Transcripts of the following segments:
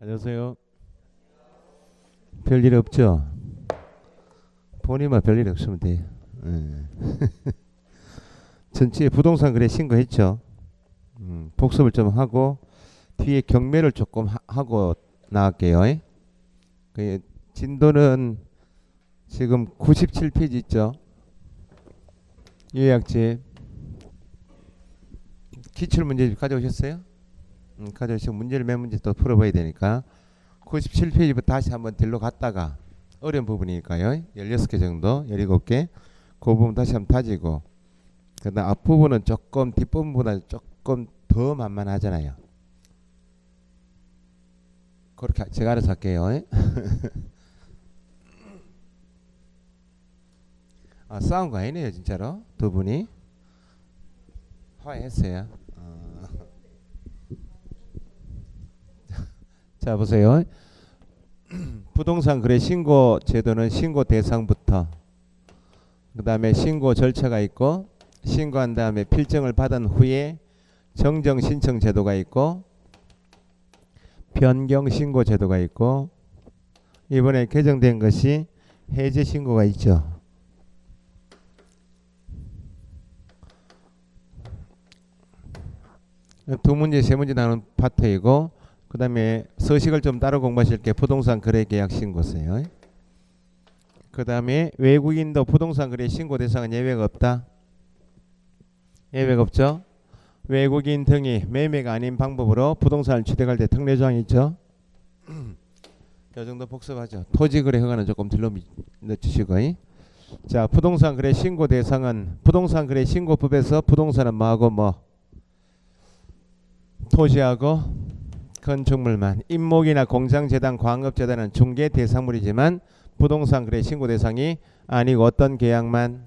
안녕하세요. 별일 없죠? 본인만 별일 없으면 돼요. 예. 전체 부동산 거래 신고했죠? 복습을 좀 하고 뒤에 경매를 조금 하고 나갈게요. 그 진도는 지금 97페이지 있죠? 요약집 기출문제 가져오셨어요? 가져오시고 문제를 몇 문제 또 풀어봐야 되니까 97페이지부터 다시 한번 딜로 갔다가 어려운 부분이니까요. 16개 정도, 17개. 그 부분 다시 한번 다지고 그다음 앞부분은 조금 뒷부분보다 조금 더 만만하잖아요. 그렇게 제가 알아서 할게요. 아, 싸운 거 아니네요, 진짜로. 두 분이 화해했어요. 자, 보세요. 부동산 거래 신고 제도는 신고 대상부터 그 다음에 신고 절차가 있고 신고한 다음에 필정을 받은 후에 정정 신청 제도가 있고 변경 신고 제도가 있고 이번에 개정된 것이 해제 신고가 있죠. 두 문제 세 문제 나오는 파트이고 그 다음에 서식을 좀 따로 공부하실 게 부동산 거래 계약 신고서요. 그 다음에 외국인도 부동산 거래 신고 대상은 예외가 없다. 예외가 없죠. 외국인 등이 매매가 아닌 방법으로 부동산을 취득할 때 특례 조항이 있죠. 이 정도 복습하죠. 토지 거래 허가는 조금 들러 넣어주시고. 자, 부동산 거래 신고 대상은 부동산 거래 신고법에서 부동산은 뭐하고 뭐 토지하고 건축물만 임목이나 공장재단 광업재단은 중개 대상물이지만 부동산 거래 신고 대상이 아니고 어떤 계약만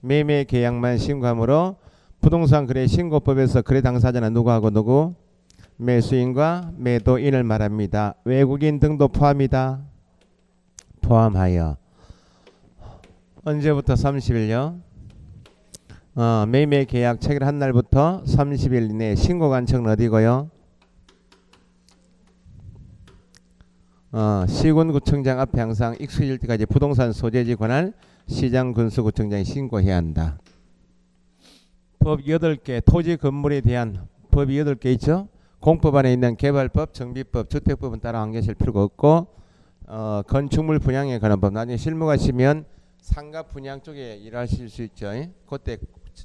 매매 계약만 신고하므로 부동산 거래 신고법에서 거래 당사자는 누구하고 누구 매수인과 매도인을 말합니다. 외국인 등도 포함이다. 포함하여 언제부터 30일요? 매매 계약 체결한 날부터 30일 이내 신고 관청은 어디고요? 시군구청장 앞에 항상 익숙해질 때까지 부동산 소재지 관할 시장군수구청장이 신고해야 한다. 법 8개 토지 건물에 대한 법이 8개 있죠. 공법 안에 있는 개발법, 정비법, 주택법은 따로 안 계실 필요가 없고 건축물 분양에 관한 법 나중에 실무 가시면 상가 분양 쪽에 일하실 수 있죠. 그때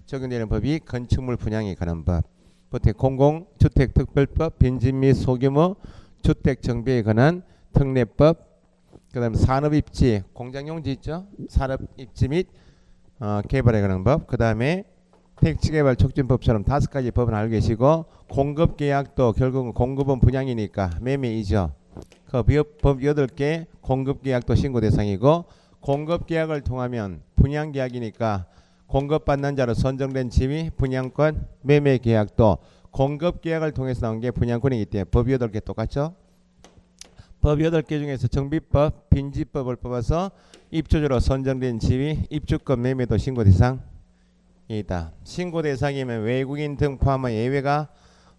적용되는 법이 건축물 분양에 관한 법, 그때 공공주택특별법, 빈집 및 소규모 주택 정비에 관한 특례법, 그 다음에 산업입지, 공장용지 있죠? 산업입지 및 개발에 관한 법, 그 다음에 택지개발 촉진법처럼 5가지 법은 알고 계시고 공급계약도 결국은 공급은 분양이니까 매매이죠. 그 법 8개 공급계약도 신고 대상이고 공급계약을 통하면 분양계약이니까 공급받는 자로 선정된 집이 분양권 매매계약도 공급계약을 통해서 나온 게 분양권이기 때문에 법 8개 똑같죠? 법 8개 중에서 정비법, 빈집법을 뽑아서 입주자로 선정된 집이 입주권 매매도 신고 대상이다. 신고 대상이면 외국인 등 포함한 예외가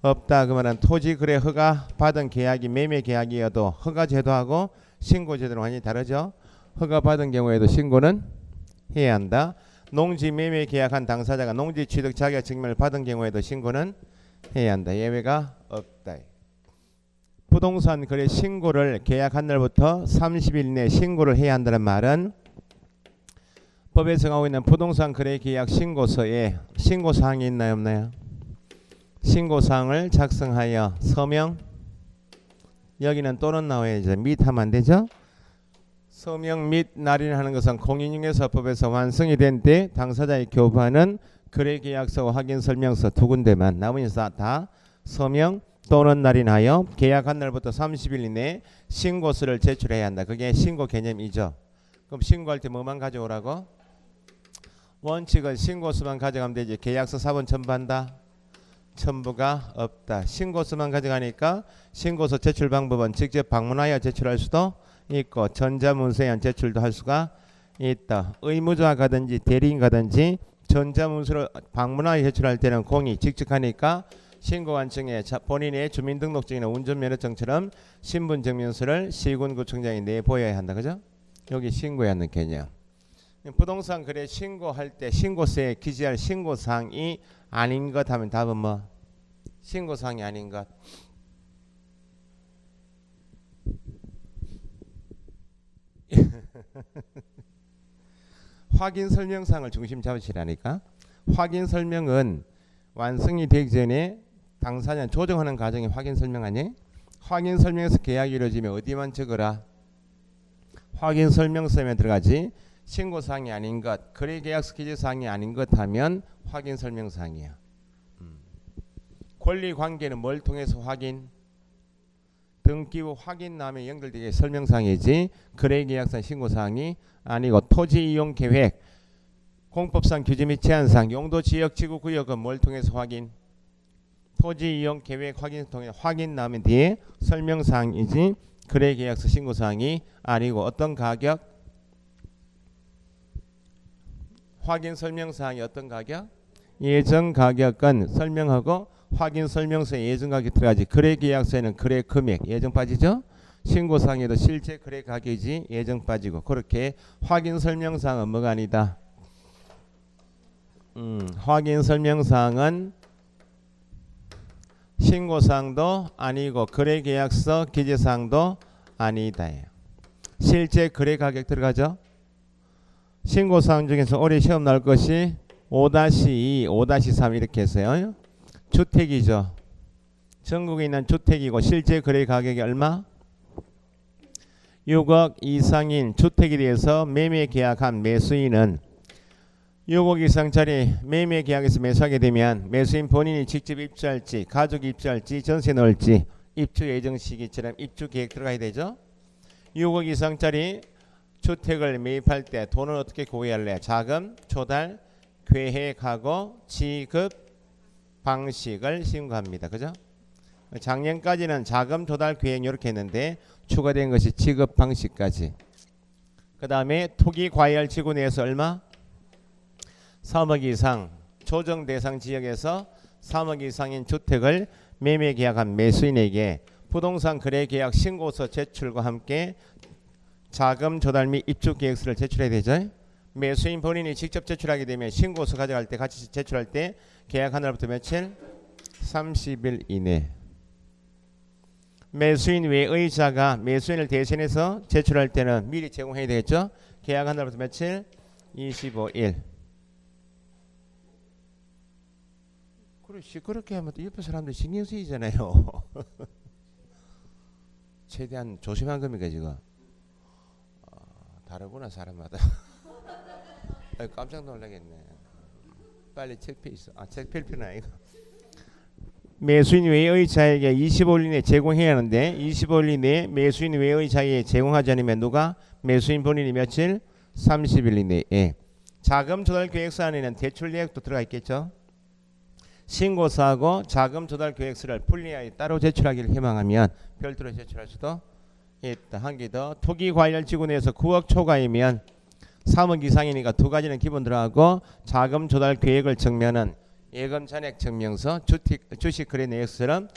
없다. 그 말은 토지 거래 허가 받은 계약이 매매 계약이어도 허가 제도하고 신고 제도는 완전히 다르죠. 허가 받은 경우에도 신고는 해야 한다. 농지 매매 계약한 당사자가 농지 취득 자격 증명을 받은 경우에도 신고는 해야 한다. 예외가 없다. 부동산 거래 신고를 계약한 날부터 30일 내 신고를 해야 한다는 말은 법에 정하고 있는 부동산 거래 계약 신고서에 신고사항이 있나요 없나요? 신고사항을 작성하여 서명 여기는 또는 나와야죠. 및 하면 안 되죠. 서명 및 날인하는 것은 공인중개사법에서 완성이 된 때 당사자의 교부하는 거래계약서 확인설명서 2군데만 나머지는 다 서명 또는 날인하여 계약한 날부터 30일 이내에 신고서를 제출해야 한다. 그게 신고 개념이죠. 그럼 신고할 때 뭐만 가져오라고? 원칙은 신고서만 가져가면 되지. 계약서 사본 첨부한다? 첨부가 없다. 신고서만 가져가니까 신고서 제출 방법은 직접 방문하여 제출할 수도 있고 전자문서에 제출도 할 수가 있다. 의무자 가든지 대리인 가든지 전자문서를 방문하여 제출할 때는 공이 직접 하니까 신고관청에 본인의 주민등록증이나 운전면허증처럼 신분증명서를 시군구청장이 내보여야 한다. 그죠? 여기 신고해야 하는 개념. 부동산 거래 신고할 때 신고서에 기재할 신고사항이 아닌 것 하면 답은 뭐? 신고사항이 아닌 것. 확인 설명사항을 중심 잡으시라니까. 확인 설명은 완성이 되기 전에 당사자 조정하는 과정이 확인 설명 아니? 확인 설명에서 계약이 이루어지면 어디만 적어라? 확인 설명서에 들어가지. 신고사항이 아닌 것, 거래계약서 기재사항이 아닌 것 하면 확인 설명사항이야. 권리관계는 뭘 통해서 확인? 등기 후 확인남에 연결되게 설명사항이지 거래계약서 신고사항이 아니고 토지이용계획, 공법상 규제 및 제한사항, 용도지역 지구구역은 뭘 통해서 확인? 토지이용계획 확인 통해 확인남에 뒤에 설명사항이지 거래계약서 신고사항이 아니고 어떤 가격? 확인 설명사항이 어떤 가격? 예정 가격은 설명하고 확인 설명서에 예정 가격 들어가지. 거래 계약서에는 거래 금액 예정 빠지죠? 신고사항에도 실제 거래 가격이지 예정 빠지고. 그렇게 확인 설명사항은 뭐가 아니다? 확인 설명사항은 신고사항도 아니고 거래 계약서 기재사항도 아니다. 실제 거래 가격 들어가죠? 신고사항 중에서 올해 시험 나올 것이 5-2, 5-3 이렇게 했어요. 주택이죠. 전국에 있는 주택이고 실제 거래 가격이 얼마? 6억 이상인 주택에 대해서 매매 계약한 매수인은 6억 이상짜리 매매 계약에서 매수하게 되면 매수인 본인이 직접 입주할지 가족이 입주할지 전세 넣을지 입주 예정 시기처럼 입주 계획 들어가야 되죠. 6억 이상짜리 주택을 매입할 때 돈을 어떻게 구해할래? 자금, 조달, 계획하고 지급 방식을 신고합니다. 그죠? 작년까지는 자금, 조달, 계획 이렇게 했는데 추가된 것이 지급 방식까지. 그 다음에 토기 과열 지구 내에서 얼마? 3억 이상 조정 대상 지역에서 3억 이상인 주택을 매매 계약한 매수인에게 부동산 거래 계약 신고서 제출과 함께 자금 조달 및 입주 계획서를 제출해야 되죠. 매수인 본인이 직접 제출하게 되면 신고서 가져갈 때 같이 제출할 때 계약한 날부터 며칠? 30일 이내. 매수인 외의자가 매수인을 대신해서 제출할 때는 미리 제공해야 되겠죠. 계약한 날부터 며칠? 25일. 그렇지. 그렇게 하면 또 옆에 사람들 신경 쓰이잖아요. 최대한 조심한 겁니까 지금? 다르구나 사람마다. 깜짝 놀라겠네. 빨리 책 펴 있어. 책 펼 필요는 아니고. 매수인 외의자에게 25일 이내에 제공해야 하는데 25일 이내에 매수인 외의자에게 제공하지 않으면 누가? 매수인 본인이 며칠? 30일 이내에. 자금 조달 계획서 안에는 대출 내역도 들어가 있겠죠. 신고서하고 자금 조달 계획서를 분리하여 따로 제출하기를 희망하면 별도로 제출할 수도 있다. 한 개 더. 토기 과열 지구 내에서 9억 초과이면 3억 이상이니까 두 가지는 기본 들어가고 자금 조달 계획을 증명하는 예금 잔액 증명서, 주식 거래 내역서처럼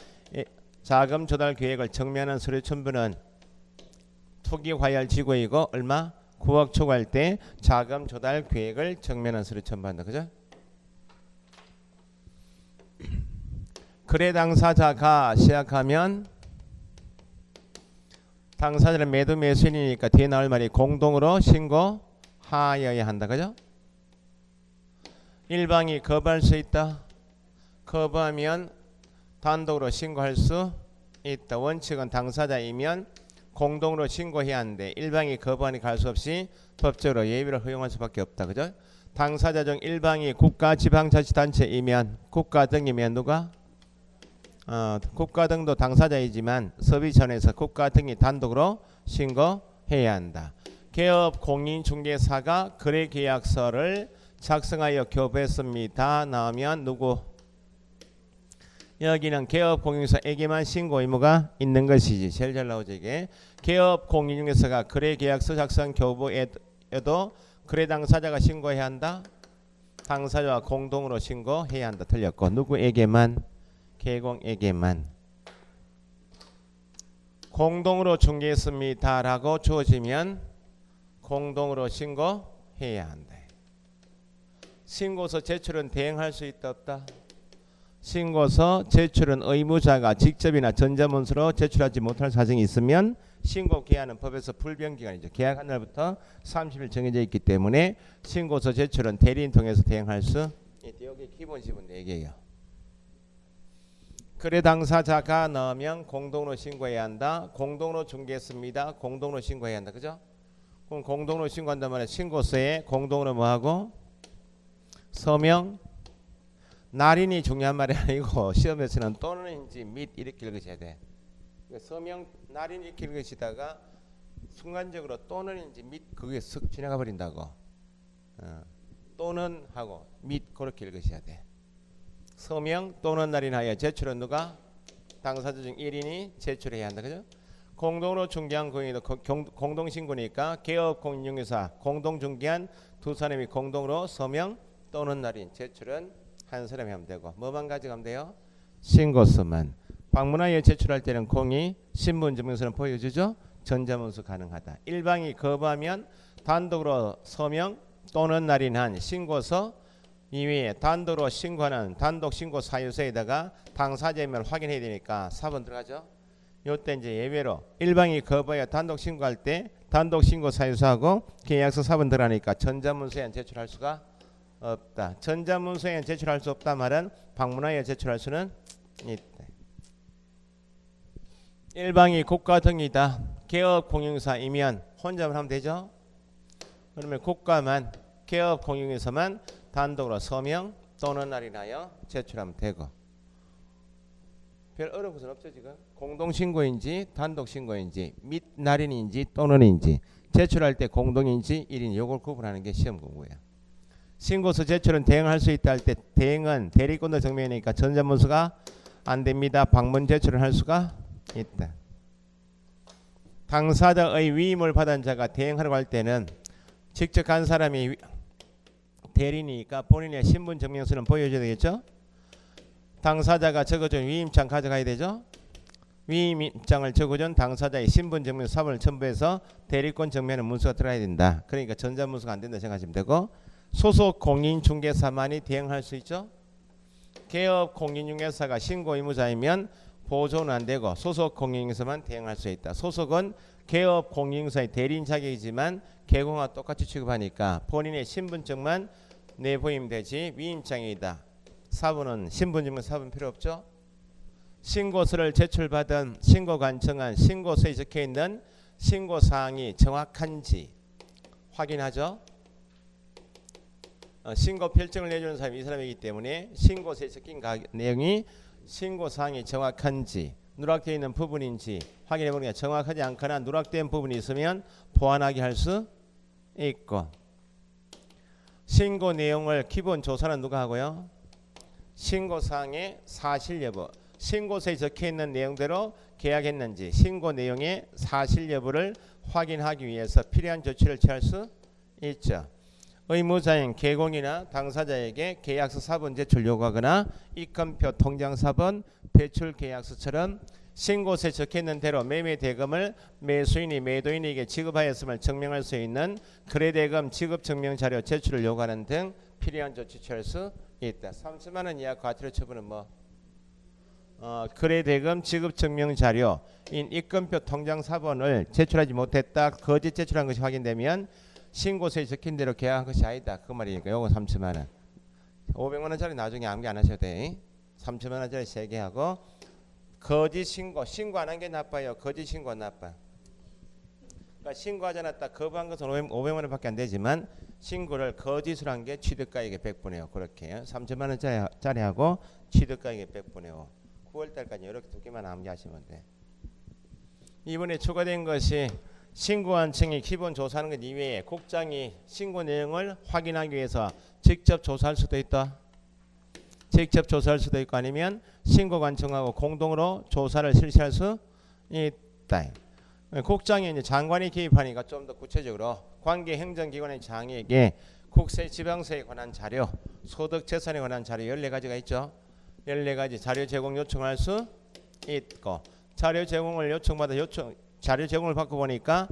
자금 조달 계획을 증명하는 서류 첨부는 토기 과열 지구이고 얼마? 9억 초과할 때 자금 조달 계획을 증명하는 서류 첨부한다. 그죠? 거래 당사자가 시작하면 당사자는 매도 매수인이니까 뒤에 나올 말이 공동으로 신고하여야 한다. 그죠? 일방이 거부할 수 있다. 거부하면 단독으로 신고할 수 있다. 원칙은 당사자이면 공동으로 신고해야 하는데 일방이 거부하니까 할 수 없이 법적으로 예비를 허용할 수밖에 없다. 그죠? 당사자 중 일방이 국가 지방자치단체이면 국가 등이면 누가? 국가 등도 당사자이지만 서비스원에서 국가 등이 단독으로 신고해야 한다. 개업 공인중개사가 거래계약서를 작성하여 교부했습니다. 나오면 누구? 여기는 개업 공인중개사에게만 신고 의무가 있는 것이지. 제일 잘 나오죠 이게. 개업 공인중개사가 거래계약서 작성 교부에도 거래 당사자가 신고해야 한다. 당사자와 공동으로 신고해야 한다. 틀렸고 누구에게만? 개공에게만 공동으로 중개했습니다라고 주어지면 공동으로 신고해야 한다. 신고서 제출은 대행할 수 있다 없다? 신고서 제출은 의무자가 직접이나 전자문서로 제출하지 못할 사정이 있으면 신고 기한은 법에서 불변기간이죠. 계약한 날부터 30일 정해져 있기 때문에 신고서 제출은 대리인 통해서 대행할 수 있다. 여기 기본 지문 4개예요. 거래 당사자가 넣으면 공동으로 신고해야 한다. 공동으로 중개했습니다. 공동으로 신고해야 한다. 그죠? 그럼 공동으로 신고한단 말이야. 신고서에 공동으로 뭐하고? 서명, 날인이 중요한 말이 아니고 시험에서는 또는인지 및 이렇게 읽으셔야 돼. 서명, 날인 이렇게 읽으시다가 순간적으로 또는인지 및 그게 쓱 지나가 버린다고. 또는 하고 및 그렇게 읽으셔야 돼. 서명 또는 날인하여 제출은 누가? 당사자 중 1인이 제출해야 한다. 그죠? 공동으로 중개한 공인도 공동신고니까 개업공인중개사 공동중개한 두 사람이 공동으로 서명 또는 날인 제출은 한 사람이 하면 되고 뭐만 가져가면 돼요? 신고서만. 방문하여 제출할 때는 공이 신분증명서는 보여주죠. 전자문서 가능하다. 일방이 거부하면 단독으로 서명 또는 날인한 신고서 이외에 단독으로 신고하는 단독신고 사유서에다가 당사자임을 확인해야 되니까 4번 들어가죠. 요때 이제 예외로 일방이 거부하여 단독신고할 때 단독신고 사유서하고 계약서 4번 들어가니까 전자문서에는 제출할 수가 없다. 전자문서에는 제출할 수 없다 말은 방문하여 제출할 수는 있다. 일방이 국가 등이다. 개업공인중개사이면 혼자만 하면 되죠. 그러면 국가만 개업공인중개사만 단독으로 서명 또는 날인하여 제출하면 되고 별 어려운 것은 없죠. 지금 공동신고인지 단독신고인지 및 날인인지 또는인지 제출할 때 공동인지 1인 요걸 구분하는 게 시험 공부예요. 신고서 제출은 대행할 수 있다 할 때 대행은 대리권도 정면이니까 전자문서가 안 됩니다. 방문 제출을 할 수가 있다. 당사자의 위임을 받은 자가 대행하려고 할 때는 직접 간 사람이 대리니까 본인의 신분증명서는 보여줘야 되겠죠. 당사자가 적어준 위임장 가져가야 되죠. 위임장을 적어준 당사자의 신분증명 사본을 첨부해서 대리권 정면에 문서가 들어가야 된다. 그러니까 전자문서가 안 된다 생각하시면 되고 소속 공인중개사만이 대행할 수 있죠. 개업 공인중개사가 신고 의무자이면 보조는 안 되고 소속 공인중개사만 대행할 수 있다. 소속은 개업 공인중개사의 대리인 자격이지만 개공과 똑같이 취급하니까 본인의 신분증만 내보이면 되지 위임장이다. 4번은 신분증명 4번 필요 없죠. 신고서를 제출받은 신고관청은 신고서에 적혀있는 신고사항이 정확한지 확인하죠. 신고 필증을 내주는 사람이 이 사람이기 때문에 신고서에 적힌 내용이 신고사항이 정확한지 누락되어 있는 부분인지 확인해보는 게 정확하지 않거나 누락된 부분이 있으면 보완하게 할 수 있고 신고 내용을 기본 조사는 누가 하고요? 신고사항의 사실 여부 신고서에 적혀있는 내용대로 계약했는지 신고 내용의 사실 여부를 확인하기 위해서 필요한 조치를 취할 수 있죠. 의무자인 개공이나 당사자에게 계약서 사본 제출 요구하거나 입건표 통장 사본 대출 계약서처럼 신고서에 적혀있는 대로 매매 대금을 매수인이 매도인에게 지급하였음을 증명할 수 있는 거래대금 지급 증명 자료 제출을 요구하는 등 필요한 조치 취할 수 있다. 30만 원 이하 과태료 처분은 뭐? 거래대금 지급 증명 자료인 입건표 통장 사본을 제출하지 못했다. 거짓 제출한 것이 확인되면 신고서에 적힌 대로 계약한 것이 아니다. 그 말이니까 요거 30만 원. 500만 원짜리 나중에 암기 안 하셔도 돼. 30만 원짜리 3개 하고 거짓 신고 안 한 게 나빠요. 거짓 신고 나빠. 그러니까 신고하지 않았다. 거부한 것은 500만 원밖에 안 되지만 신고를 거짓으로 한 게 취득가액의 100분의 5 그렇게 30만 원짜리 하고 취득가액의 100분의 5 9월달까지 이렇게 두 개만 암기하시면 돼. 이번에 추가된 것이 신고관청이 기본 조사하는 것 이외에 국장이 신고 내용을 확인하기 위해서 직접 조사할 수도 있다. 직접 조사할 수도 있고 아니면 신고관청하고 공동으로 조사를 실시할 수 있다. 국장이 이제 장관이 개입하니까 좀 더 구체적으로 관계 행정기관의 장에게 국세 지방세에 관한 자료, 소득 재산에 관한 자료 14가지가 있죠. 14가지 자료 제공 요청할 수 있고 자료 제공을 자료 제공을 받고 보니까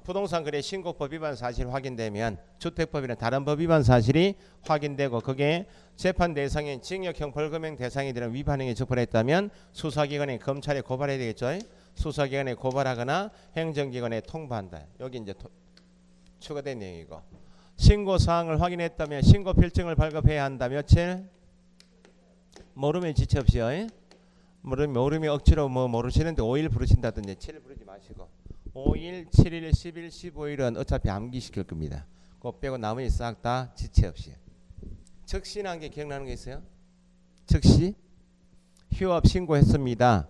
부동산 거래 신고법 위반 사실 확인되면 주택법이나 다른 법 위반 사실이 확인되고 그게 재판 대상인 징역형 벌금형 대상이 되는 위반 행위에 적발했다면 수사기관에 검찰에 고발해야 되겠죠. 수사기관에 고발하거나 행정기관에 통보한다. 여기 이제 추가된 내용이고 신고사항을 확인했다면 신고필증을 발급해야 한다. 며칠? 모름에 지체 없이요. 모름이 억지로 뭐 모르시는데 5일 부르신다든지 7일 부르지 마시고 5일, 7일, 10일, 15일은 어차피 암기시킬 겁니다. 그거 빼고 나머지 싹 다 지체 없이. 즉시라는 게 기억나는 게 있어요? 즉시 휴업 신고했습니다.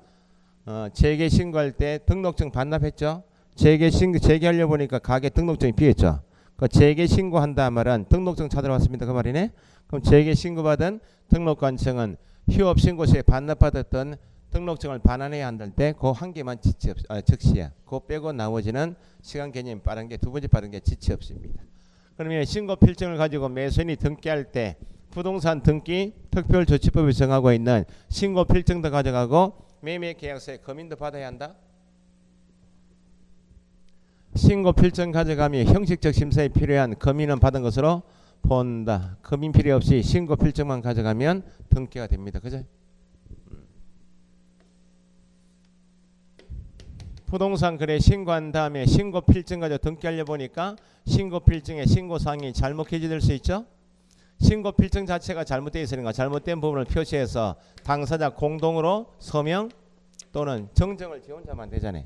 재개 신고할 때 등록증 반납했죠? 재개하려 보니까 가게 등록증이 비었죠? 그 재개 신고한다 말은 등록증 찾으러 왔습니다. 그 말이네? 그럼 재개 신고받은 등록관청은 휴업 신고서에 반납받았던 등록증을 반환해야 한다는 때 그 한 개만 즉시야. 그거 빼고 나머지는 시간 개념이 빠른 게 두 번째 빠른 게 지체 없습니다. 그러면 신고 필증을 가지고 매수인이 등기할 때 부동산 등기 특별조치법이 정하고 있는 신고 필증도 가져가고 매매 계약서에 검인도 받아야 한다. 신고 필증 가져가며 형식적 심사에 필요한 검인은 받은 것으로 본다. 검인 필요 없이 신고 필증만 가져가면 등기가 됩니다. 그죠? 부동산 거래 신고한 다음에 신고 필증 가지고 등기하려 보니까 신고 필증에 신고사항이 잘못 기재될 수 있죠. 신고 필증 자체가 잘못되어 있으니까 잘못된 부분을 표시해서 당사자 공동으로 서명 또는 정정을 지 혼자만 되잖아요.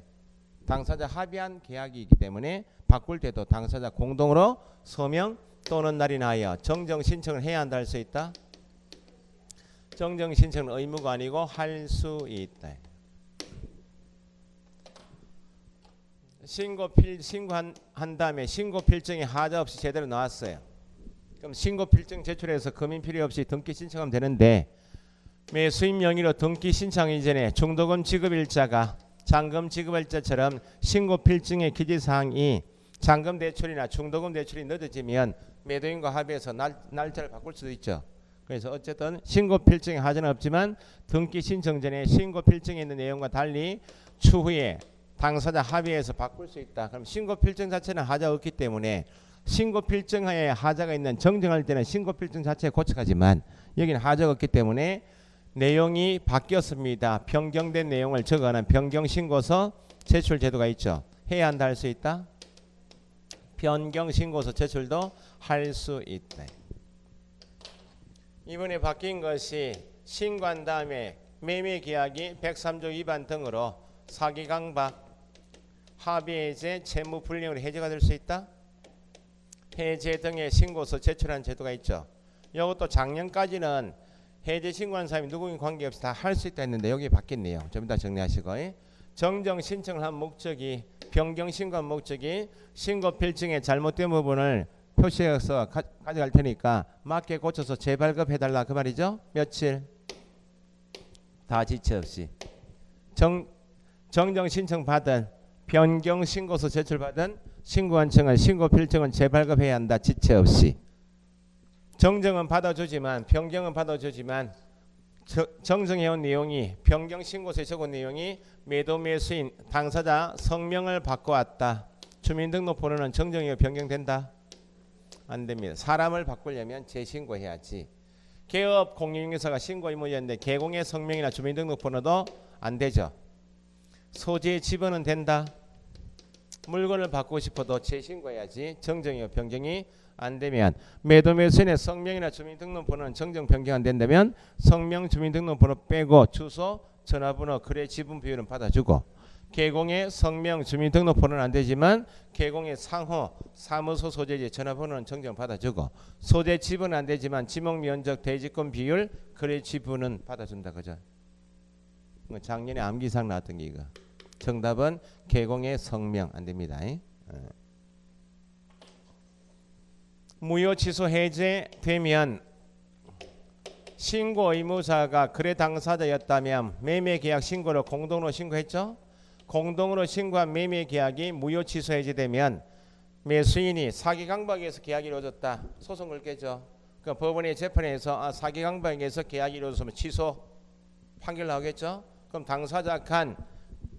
당사자 합의한 계약이기 때문에 바꿀 때도 당사자 공동으로 서명 또는 날인하 하여 정정 신청을 해야 한다 할 수 있다. 정정 신청은 의무가 아니고 할 수 있다. 신고한 다음에 신고 필증이 하자 없이 제대로 나왔어요. 그럼 신고 필증 제출해서 검인 필요 없이 등기 신청하면 되는데 매수인 명의로 등기 신청 이전에 중도금 지급일자가 잔금 지급일자처럼 신고 필증의 기재사항이 잔금 대출이나 중도금 대출이 늦어지면 매도인과 합의해서 날짜를 바꿀 수도 있죠. 그래서 어쨌든 신고 필증에 하자는 없지만 등기 신청 전에 신고 필증에 있는 내용과 달리 추후에 당사자 합의해서 바꿀 수 있다. 그럼 신고 필증 자체는 하자 없기 때문에 신고 필증하에 하자가 있는 정정할 때는 신고 필증 자체에 고쳐가지만 여기는 하자가 없기 때문에 내용이 바뀌었습니다. 변경된 내용을 적어가는 변경 신고서 제출 제도가 있죠. 해야 한다 할 수 있다. 변경 신고서 제출도 할 수 있다. 이번에 바뀐 것이 신고한 다음에 매매 계약이 103조 위반 등으로 사기 강박 합의해제 채무 불이행으로 해제가 될 수 있다. 해제 등의 신고서 제출한 제도가 있죠. 이것도 작년까지는 해제 신고한 사람이 누구인 관계없이 다 할 수 있다 했는데 여기 바뀐 내용 좀 이따 정리하시고 정정 신청을 한 목적이 변경 신고한 목적이 신고 필증의 잘못된 부분을 표시해서 가져갈 테니까 맞게 고쳐서 재발급해달라 그 말이죠. 며칠 다 지체 없이 정정 신청 받은 변경 신고서 제출받은 신고관청은 신고 필증은 재발급해야 한다. 지체 없이. 정정은 받아주지만 변경은 받아주지만 정정해온 내용이 변경 신고서에 적은 내용이 매도 매수인 당사자 성명을 바꿔왔다. 주민등록번호는 정정이고 변경된다? 안 됩니다. 사람을 바꾸려면 재신고해야지. 개업 공인중개사가 신고 의무였는데 개공의 성명이나 주민등록번호도 안 되죠. 소재의 지번은 된다. 물건을 바꾸고 싶어도 재신고해야지. 정정이고 변경이 안 되면 매도 매수인의 성명이나 주민등록번호는 정정 변경 안 된다면 성명 주민등록번호 빼고 주소 전화번호 거래 지분 비율은 받아주고 개공의 성명 주민등록번호는 안 되지만 개공의 상호 사무소 소재지 전화번호는 정정 받아주고 소재 지분은 안 되지만 지목 면적 대지권 비율 거래 지분은 받아준다 그죠. 작년에 암기상 나왔던 게 이거. 정답은 개공의 성명 안 됩니다. 무효 취소 해제되면 신고 의무자가 거래 당사자였다면 매매 계약 신고를 공동으로 신고했죠. 공동으로 신고한 매매 계약이 무효 취소 해제되면 매수인이 사기 강박에서 계약이 이루어졌다. 소송 걸겠죠. 그 법원의 재판에서 사기강박에 의해서 계약이 이루어졌으면 취소 판결 나오겠죠. 그럼 당사자 간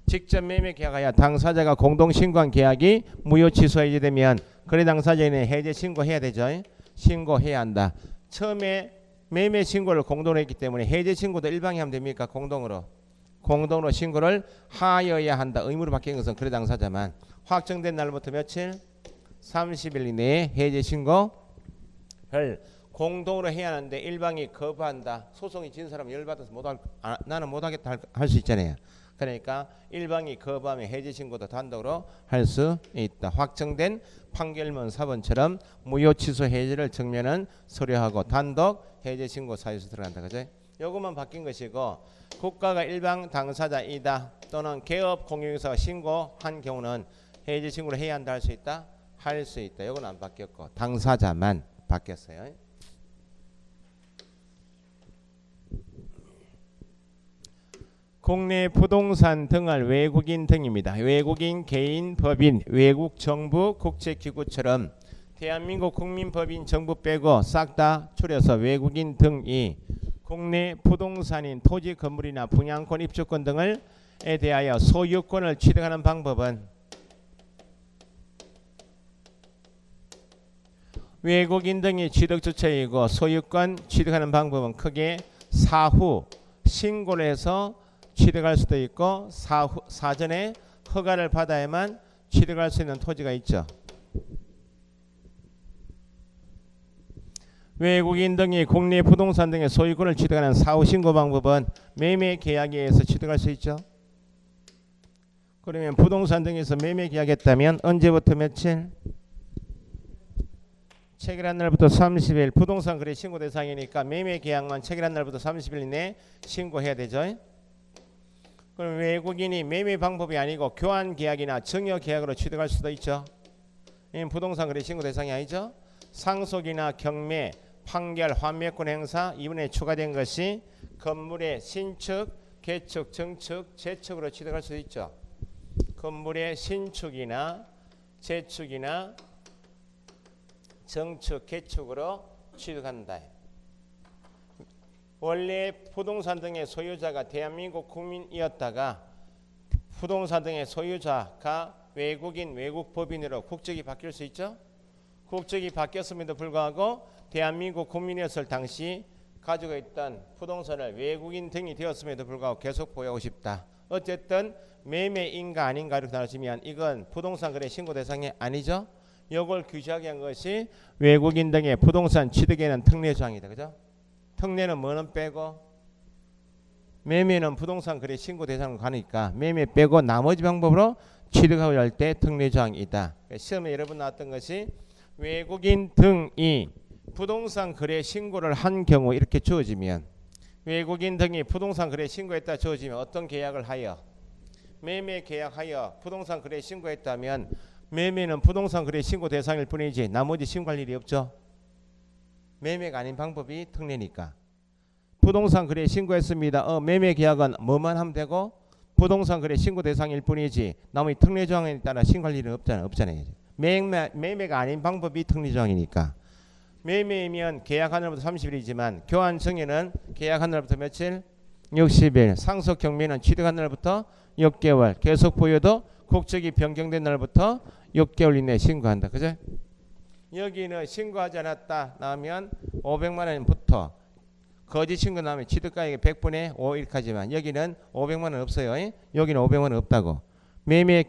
직접 매매 계약하여 당사자가 공동 신고한 계약이 무효 취소 해제되면 거래 당사자에는 해제 신고해야 되죠. 신고해야 한다. 처음에 매매 신고를 공동으로 했기 때문에 해제 신고도 일방이 하면 됩니까? 공동으로 신고를 하여야 한다. 의무로 바뀐 것은 거래 당사자만. 확정된 날부터 며칠? 30일 이내에 해제 신고를 공동으로 해야 하는데 일방이 거부한다. 소송이 진 사람은 열받아서 나는 못하겠다 할 수 있잖아요. 그러니까 일방이 거부하면 해제 신고도 단독으로 할 수 있다. 확정된 판결문 사본처럼 무효 취소 해제를 정면은 서류하고 단독 해제 신고 사유서 들어간다. 그죠? 요것만 바뀐 것이고 국가가 일방 당사자이다 또는 개업 공유회사가 신고한 경우는 해제 신고를 해야 한다 할 수 있다? 할 수 있다. 요건 안 바뀌었고 당사자만 바뀌었어요. 국내 부동산 등을 외국인 등입니다. 외국인, 개인, 법인, 외국 정부, 국제기구처럼 대한민국 국민, 법인, 정부 빼고 싹 다 줄여서 외국인 등이 국내 부동산인 토지, 건물이나 분양권, 입주권 등을에 대하여 소유권을 취득하는 방법은 외국인 등이 취득주체이고 소유권 취득하는 방법은 크게 사후 신고를 해서 취득할 수도 있고 사전에 허가를 받아야만 취득할 수 있는 토지가 있죠. 외국인 등이 국내 부동산 등의 소유권을 취득하는 사후 신고 방법은 매매 계약에 의해서 취득할 수 있죠. 그러면 부동산 등에서 매매 계약했다면 언제부터 며칠? 체결한 날부터 30일. 부동산 거래 신고 대상이니까 매매 계약만 체결한 날부터 30일 이내에 신고해야 되죠. 그럼 외국인이 매매 방법이 아니고 교환 계약이나 증여 계약으로 취득할 수도 있죠. 부동산 거래 신고 대상이 아니죠. 상속이나 경매, 판결, 환매권 행사 이번에 추가된 것이 건물의 신축, 개축, 증축, 재축으로 취득할 수 있죠. 건물의 신축이나 재축이나 정축, 개축으로 취득한다. 원래 부동산 등의 소유자가 대한민국 국민이었다가 부동산 등의 소유자가 외국인, 외국 법인으로 국적이 바뀔 수 있죠. 국적이 바뀌었음에도 불구하고 대한민국 국민이었을 당시 가지고 있던 부동산을 외국인 등이 되었음에도 불구하고 계속 보유하고 싶다. 어쨌든 매매인가 아닌가 이렇게 나눠지면 이건 부동산 거래 신고 대상이 아니죠. 이걸 규제하게 한 것이 외국인 등의 부동산 취득에는 특례 조항이다. 그죠? 특례는 뭐는 빼고 매매는 부동산 거래 신고 대상으로 가니까 매매 빼고 나머지 방법으로 취득하고 할 때 특례 조항이다. 시험에 여러 번 나왔던 것이 외국인 등이 부동산 거래 신고를 한 경우 이렇게 주어지면 외국인 등이 부동산 거래 신고했다 주어지면 어떤 계약을 하여 매매 계약하여 부동산 거래 신고했다면 매매는 부동산 거래 신고 대상일 뿐이지 나머지 신고할 일이 없죠. 매매가 아닌 방법이 특례니까. 부동산 거래 신고했습니다. 매매 계약은 뭐만 하면 되고 부동산 거래 신고 대상일 뿐이지 나머지 특례 조항에 따라 신고할 일은 없잖아요. 매매가 아닌 방법이 특례 조항이니까. 매매이면 계약한 날부터 30일이지만 교환 증여는 계약한 날부터 며칠? 60일. 상속 경매는 취득한 날부터 6개월. 계속 보유도 국적이 변경된 날부터 6개월 이내에 신고한다. 그죠? 여기는 신고하지 않았다 나오면 500만 원부터 거짓 신고 나오면 취득가액의 100분의 5 이렇게 하지만 여기는 500만 원 없어요. 여기는 500만 원 없다고. 매매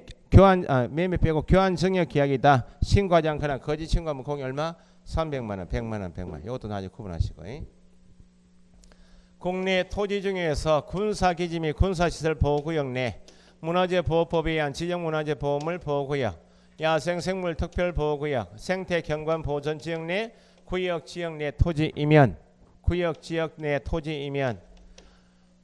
빼고 교환 증여 계약이다. 신고하지 않거나 거짓 신고하면 공이 얼마? 300만 원, 100만 원, 100만 원. 이것도 나중에 구분하시고. 국내 토지 중에서 군사기지 및 군사시설 보호구역 내 문화재보호법에 의한 지정문화재 보호물 보호구역, 야생생물 특별보호구역, 생태경관 보존지역 내 구역 지역 내 토지이면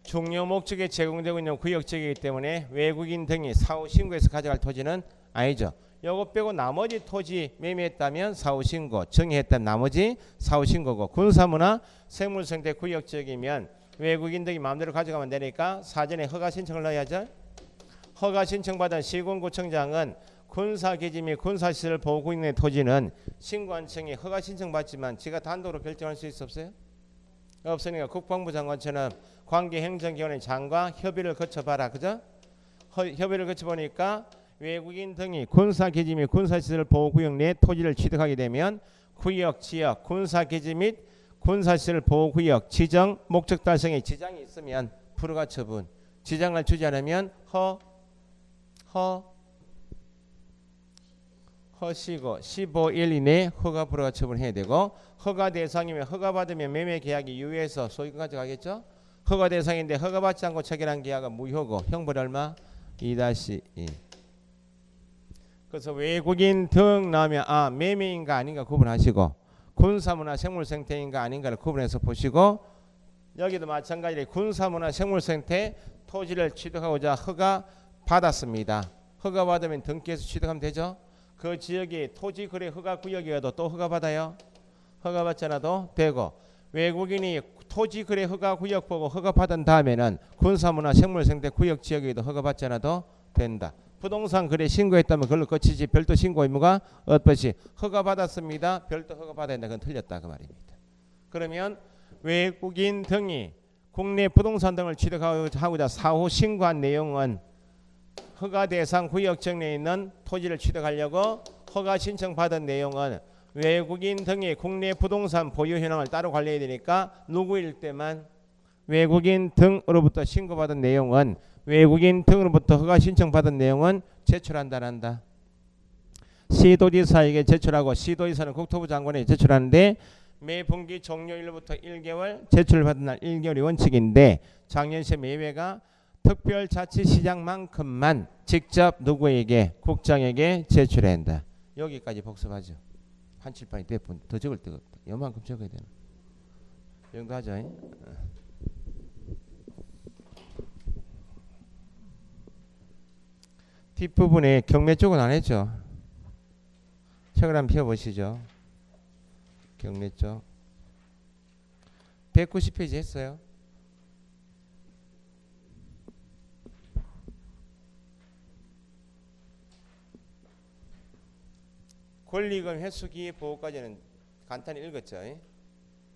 중요 목적에 제공되고 있는 구역 지역이기 때문에 외국인 등이 사후 신고해서 가져갈 토지는 아니죠. 요거 빼고 나머지 토지 매매했다면 사후 신고, 정의했다면 나머지 사후 신고고 군사문화 생물생태 구역 지역이면 외국인 등이 마음대로 가져가면 되니까 사전에 허가 신청을 넣어야죠. 허가 신청받은 시군구청장은 군사기지 및 군사시설 보호구역의 토지는 신고한청이 허가 신청받지만 지가 단독으로 결정할 수 있어 없어요? 없으니까 국방부 장관처럼 관계행정기관의 장과 협의를 거쳐봐라. 그죠? 협의를 거쳐보니까 외국인 등이 군사기지 및 군사시설 보호구역 내 토지를 취득하게 되면 구역, 지역, 군사기지 및 군사시설 보호구역 지정 목적 달성에 지장이 있으면 불허가 처분, 지장을 주지 않으면 허시고 15일 이내에 허가 불허가 처분해야 되고, 허가 대상이면 허가받으면 매매 계약이 유예해서 소유권 가져가겠죠. 허가 대상인데 허가받지 않고 체결한 계약은 무효고 형벌 얼마? 2-2. 그래서 외국인 등 나오면 매매인가 아닌가 구분하시고, 군사문화 생물생태인가 아닌가를 구분해서 보시고, 여기도 마찬가지로 군사문화 생물생태 토지를 취득하고자 허가 받았습니다. 허가 받으면 등기해서 취득하면 되죠. 그 지역이 토지 거래 허가 구역이어도 또 허가 받아요. 허가 받지 않아도 되고, 외국인이 토지 거래 허가 구역 보고 허가 받은 다음에는 군사문화 생물생태 구역 지역에도 허가 받지 않아도 된다. 부동산 거래 신고했다면 그걸로 거치지 별도 신고 의무가 없듯이 허가 받았습니다. 별도 허가 받아야 된다. 그건 틀렸다 그 말입니다. 그러면 외국인 등이 국내 부동산 등을 취득하고자 사후 신고한 내용은 허가 대상 구역 정내에 있는 토지를 취득하려고 허가 신청 받은 내용은 외국인 등의 국내 부동산 보유 현황을 따로 관리해야 되니까 누구일 때만 외국인 등으로부터 신고받은 내용은 외국인 등으로부터 허가 신청 받은 내용은 제출한다. 시도지사에게 제출하고 시도지사는 국토부 장관에게 제출하는데 매 분기 종료일로부터 1개월 제출받은 날 1개월이 원칙인데 작년시 매매가 특별자치시장만큼만 직접 누구에게 국장에게 제출해야 한다. 여기까지 복습하죠. 한 칠판이 대본 더 적을 데가 없다. 요만큼 적어야 되나. 이 정도 하죠. 뒷부분에 경매 쪽은 안 했죠. 책을 한번 펴보시죠. 경매 쪽 190페이지 했어요. 권리금 횟수기획 보호까지는 간단히 읽었죠.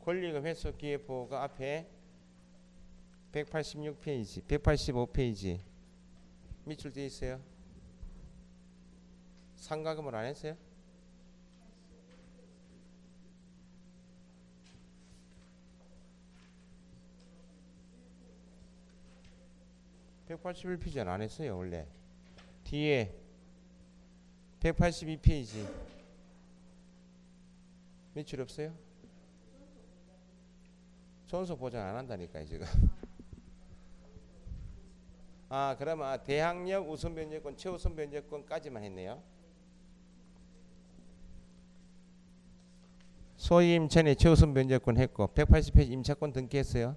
권리금 횟수기획 보호가 앞에 186페이지, 185페이지 밑줄 돼 있어요. 상가금을 안 했어요? (181페이지는) 안 했어요 원래. 뒤에 182페이지 밑줄 없어요? 존속 보장 안 한다니까요 지금. 그러면 대항력 우선 변제권, 최우선 변제권까지만 했네요. 소임 전에 최우선 변제권 했고 180페이지 임차권 등기했어요.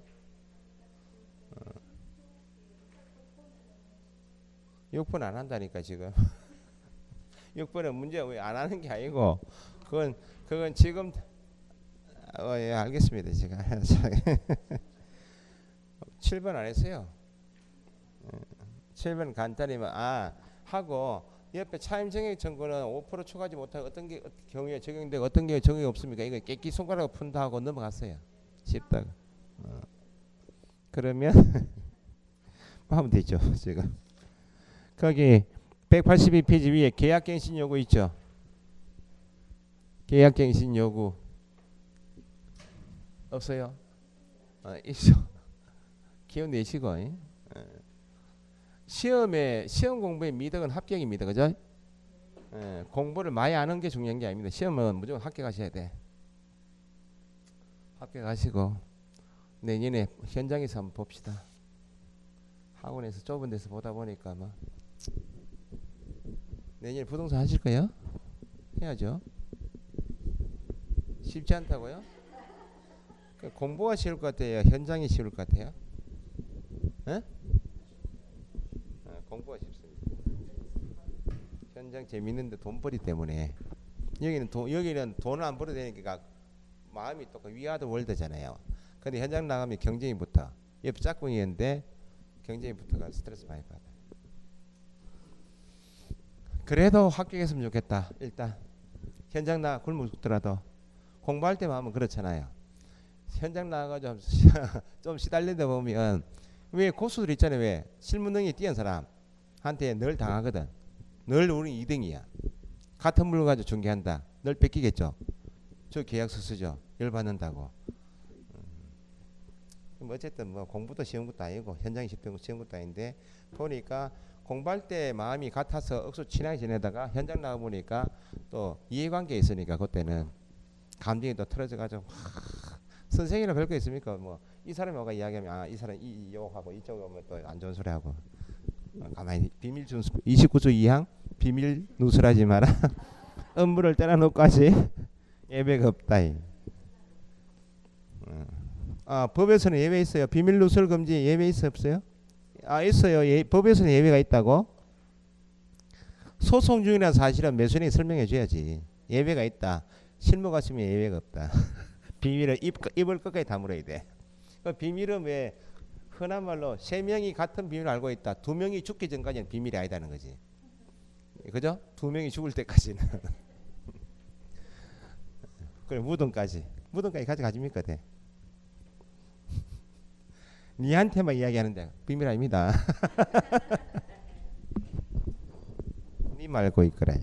6번 안 한다니까 지금. 6번은 문제가 왜 안 하는 게 아니고 그건 지금 예, 알겠습니다. 제가 7번 안 했어요. 7번 간단히 하고 옆에 차임 정액 청구는 5% 초과하지 못하고 어떤 게 경우에 적용되고 어떤 게 적용이 없습니까? 이거 깨끼 손가락으로 푼다 하고 넘어갔어요. 쉽다고. 그러면 하면 되죠. 지금 거기 182페이지 위에 계약갱신 요구 있죠. 계약갱신 요구 없어요? 있어. 기억 내시고. 시험 공부의 미덕은 합격입니다. 그죠? 공부를 많이 하는 게 중요한 게 아닙니다. 시험은 무조건 합격하셔야 돼. 합격하시고 내년에 현장에서 한번 봅시다. 학원에서 좁은 데서 보다 보니까 내년에 부동산 하실 거예요? 해야죠. 쉽지 않다고요? 공부가 쉬울 것 같아요? 현장이 쉬울 것 같아요? 공부가 쉽습니다. 현장 재밌는데 돈벌이 때문에 여기는 돈을 안 벌어야 되니까 마음이 또 위아더 월드잖아요. 근데 현장 나가면 경쟁이 붙어. 옆 짝꿍이었는데 경쟁이 붙어가 스트레스 많이 받아요. 그래도 합격했으면 좋겠다. 일단 현장 나가 굶어 죽더라도 공부할 때만 하면 그렇잖아요. 현장 나가서 좀 시달리다 보면 왜 고수들 있잖아요. 왜 실무 능력이 뛰어난 사람한테 늘 당하거든. 늘 우리 2등이야. 같은 물건 가지고 중개한다. 늘 뺏기겠죠. 저 계약서 쓰죠. 열받는다고. 어쨌든 뭐 공부도 쉬운 것도 아니고 현장이 쉬운 것도 아닌데 보니까 공부할 때 마음이 같아서 억수 친하게 지내다가 현장 나가 보니까 또 이해관계 있으니까 그때는 감정이 또 틀어져 가지고 선생이랑 별거 있습니까? 뭐 이 사람이 와가 이야기하면 아 이 사람 이 욕하고 이쪽 오면 또 안 좋은 소리 하고 가만히 비밀 준수 29조 2항 비밀 누설하지 마라. 업무를 떠나놓고까지 예배가 없다. 아 법에서는 예외 있어요. 비밀 누설 금지 예외 있어요 없어요? 아 있어요. 법에서는 예외가 있다고. 소송 중이라는 사실은 매수인이 설명해 줘야지. 예외가 있다. 실무 갔으면 예외가 없다. 비밀을 입을 끝까지 다물어야 돼. 그 비밀은 왜 흔한 말로 세 명이 같은 비밀을 알고 있다. 두 명이 죽기 전까지는 비밀이 아니다는 거지. 그죠? 두 명이 죽을 때까지는. 그래 무덤까지 가져가집니까? 돼. 니한테만 이야기하는데 비밀 아닙니다. 니 말고 있거라.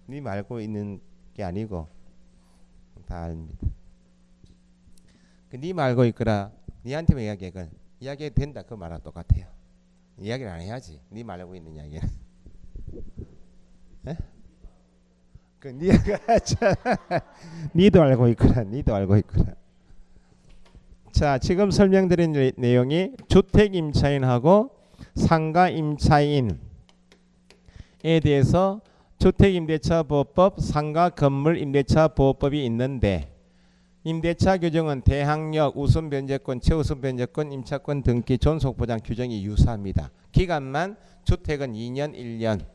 니 말고 있는 게 아니고 다 압니다. 니 말고 있거라. 니한테만 이야기해. 이야기해도 된다. 그 말과 똑같아요. 이야기를 안 해야지. 니 말고 있는 이야기는. 에? 그 니가 니도 알고 있거라. 니도 알고 있거라. 자, 지금 설명드린 내용이 주택 임차인하고 상가 임차인에 대해서 주택임대차보호법, 상가 건물 임대차보호법이 있는데 임대차 규정은 대항력, 우선 변제권, 최우선 변제권, 임차권 등기, 존속보장 규정이 유사합니다. 기간만 주택은 2년, 1년